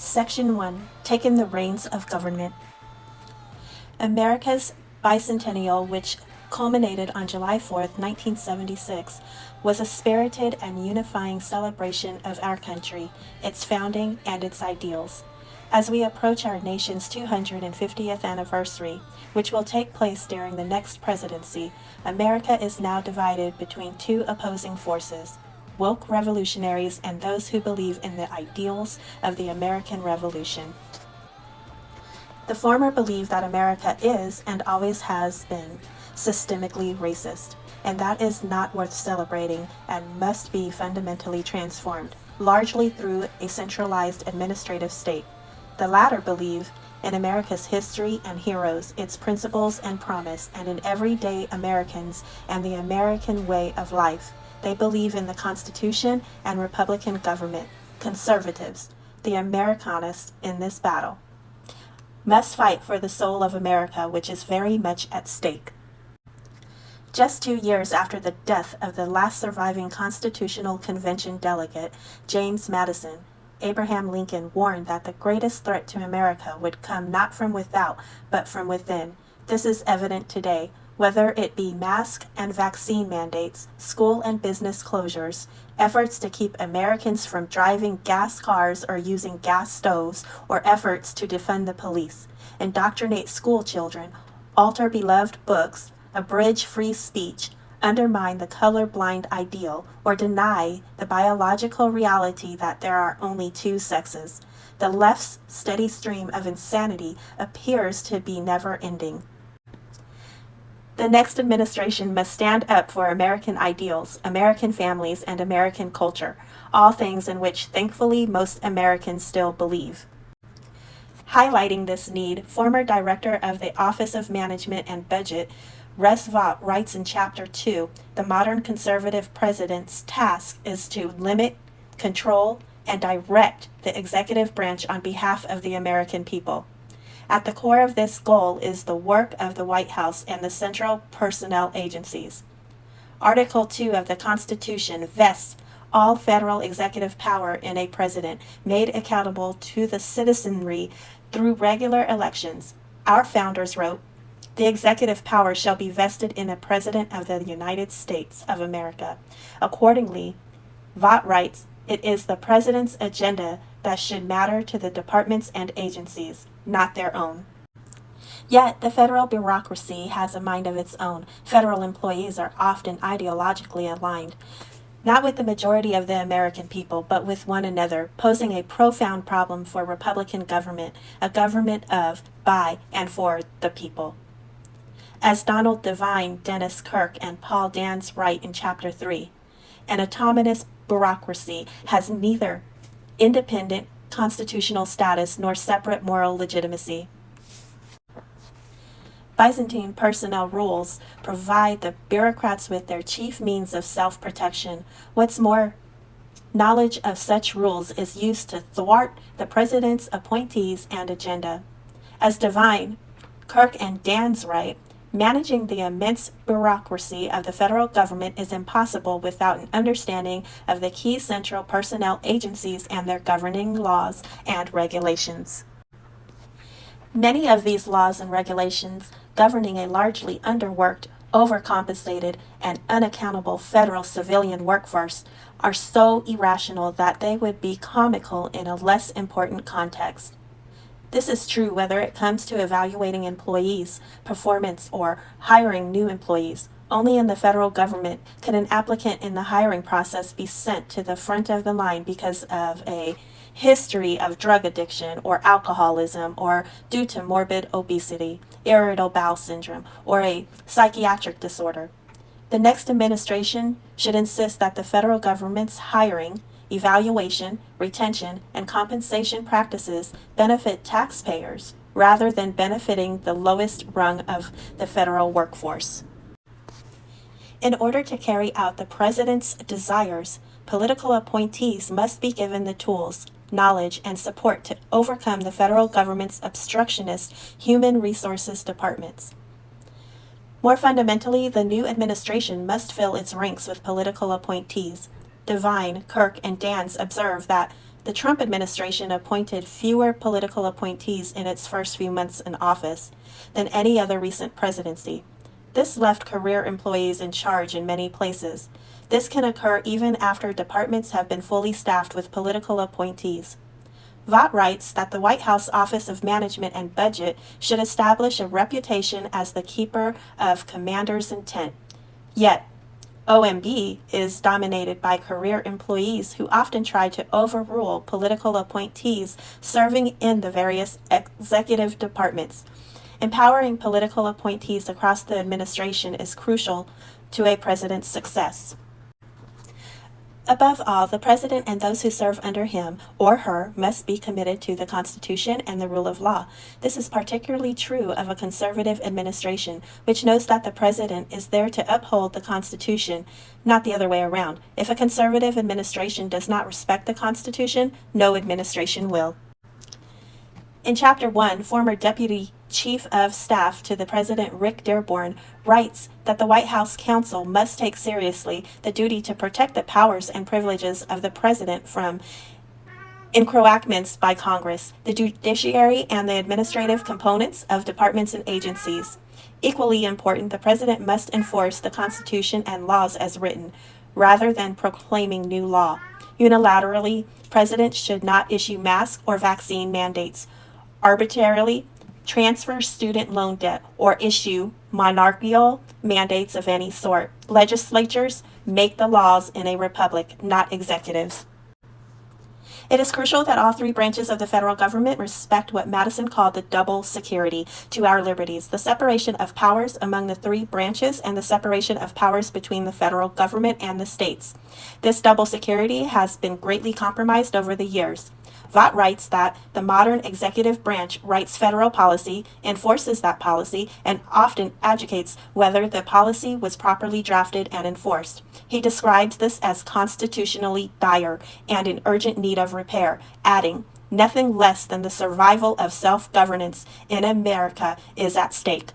Section 1. Taking the Reins of Government. America's bicentennial, which culminated on July 4th, 1976, was a spirited and unifying celebration of our country, its founding, and its ideals. As we approach our nation's 250th anniversary, which will take place during the next presidency, America is now divided between two opposing forces: woke revolutionaries and those who believe in the ideals of the American Revolution. The former believe that America is, and always has been, systemically racist, and that is not worth celebrating and must be fundamentally transformed, largely through a centralized administrative state. The latter believe in America's history and heroes, its principles and promise, and in everyday Americans and the American way of life. They believe in the Constitution and Republican government. Conservatives, the Americanists in this battle, must fight for the soul of America, which is very much at stake. Just 2 years after the death of the last surviving Constitutional Convention delegate, James Madison, Abraham Lincoln warned that the greatest threat to America would come not from without, but from within. This is evident today, whether it be mask and vaccine mandates, school and business closures, efforts to keep Americans from driving gas cars or using gas stoves, or efforts to defund the police, indoctrinate school children, alter beloved books, abridge free speech, undermine the colorblind ideal, or deny the biological reality that there are only two sexes. The left's steady stream of insanity appears to be never ending. The next administration must stand up for American ideals, American families, and American culture, all things in which thankfully most Americans still believe. Highlighting this need, former director of the Office of Management and Budget, Russ Vought, writes in Chapter 2, the modern conservative president's task is to limit, control, and direct the executive branch on behalf of the American people. At the core of this goal is the work of the White House and the central personnel agencies. Article 2 of the Constitution vests all federal executive power in a president, made accountable to the citizenry through regular elections. Our founders wrote, "The executive power shall be vested in a President of the United States of America." Accordingly, Vought writes, it is the President's agenda that should matter to the departments and agencies, not their own. Yet, the federal bureaucracy has a mind of its own. Federal employees are often ideologically aligned, not with the majority of the American people, but with one another, posing a profound problem for Republican government, a government of, by, and for the people. As Donald Devine, Dennis Kirk, and Paul Dans write in Chapter 3, an autonomous bureaucracy has neither independent constitutional status nor separate moral legitimacy. Byzantine personnel rules provide the bureaucrats with their chief means of self-protection. What's more, knowledge of such rules is used to thwart the president's appointees and agenda. As Devine, Kirk, and Dans write, managing the immense bureaucracy of the federal government is impossible without an understanding of the key central personnel agencies and their governing laws and regulations. Many of these laws and regulations governing a largely underworked, overcompensated, and unaccountable federal civilian workforce are so irrational that they would be comical in a less important context. This is true whether it comes to evaluating employees' performance or hiring new employees. Only in the federal government can an applicant in the hiring process be sent to the front of the line because of a history of drug addiction or alcoholism, or due to morbid obesity, irritable bowel syndrome, or a psychiatric disorder. The next administration should insist that the federal government's hiring, evaluation, retention, and compensation practices benefit taxpayers rather than benefiting the lowest rung of the federal workforce. In order to carry out the president's desires, political appointees must be given the tools, knowledge, and support to overcome the federal government's obstructionist human resources departments. More fundamentally, the new administration must fill its ranks with political appointees. Devine, Kirk, and Dans observe that the Trump administration appointed fewer political appointees in its first few months in office than any other recent presidency. This left career employees in charge in many places. This can occur even after departments have been fully staffed with political appointees. Vought writes that the White House Office of Management and Budget should establish a reputation as the keeper of commander's intent. Yet, OMB is dominated by career employees who often try to overrule political appointees serving in the various executive departments. Empowering political appointees across the administration is crucial to a president's success. Above all, the president and those who serve under him or her must be committed to the Constitution and the rule of law. This is particularly true of a conservative administration, which knows that the president is there to uphold the Constitution, not the other way around. If a conservative administration does not respect the Constitution, no administration will. In Chapter 1, former Deputy Chief of Staff to the President Rick Dearborn writes that the White House counsel must take seriously the duty to protect the powers and privileges of the President from encroachments by Congress, the judiciary, and the administrative components of departments and agencies. Equally important, the President must enforce the Constitution and laws as written, rather than proclaiming new law. Unilaterally, presidents should not issue mask or vaccine mandates, arbitrarily transfer student loan debt, or issue monarchical mandates of any sort. Legislatures make the laws in a republic, not executives. It is crucial that all three branches of the federal government respect what Madison called the double security to our liberties, the separation of powers among the three branches and the separation of powers between the federal government and the states. This double security has been greatly compromised over the years. Vought writes that the modern executive branch writes federal policy, enforces that policy, and often adjudicates whether the policy was properly drafted and enforced. He describes this as constitutionally dire and in urgent need of repair, adding, "Nothing less than the survival of self-governance in America is at stake."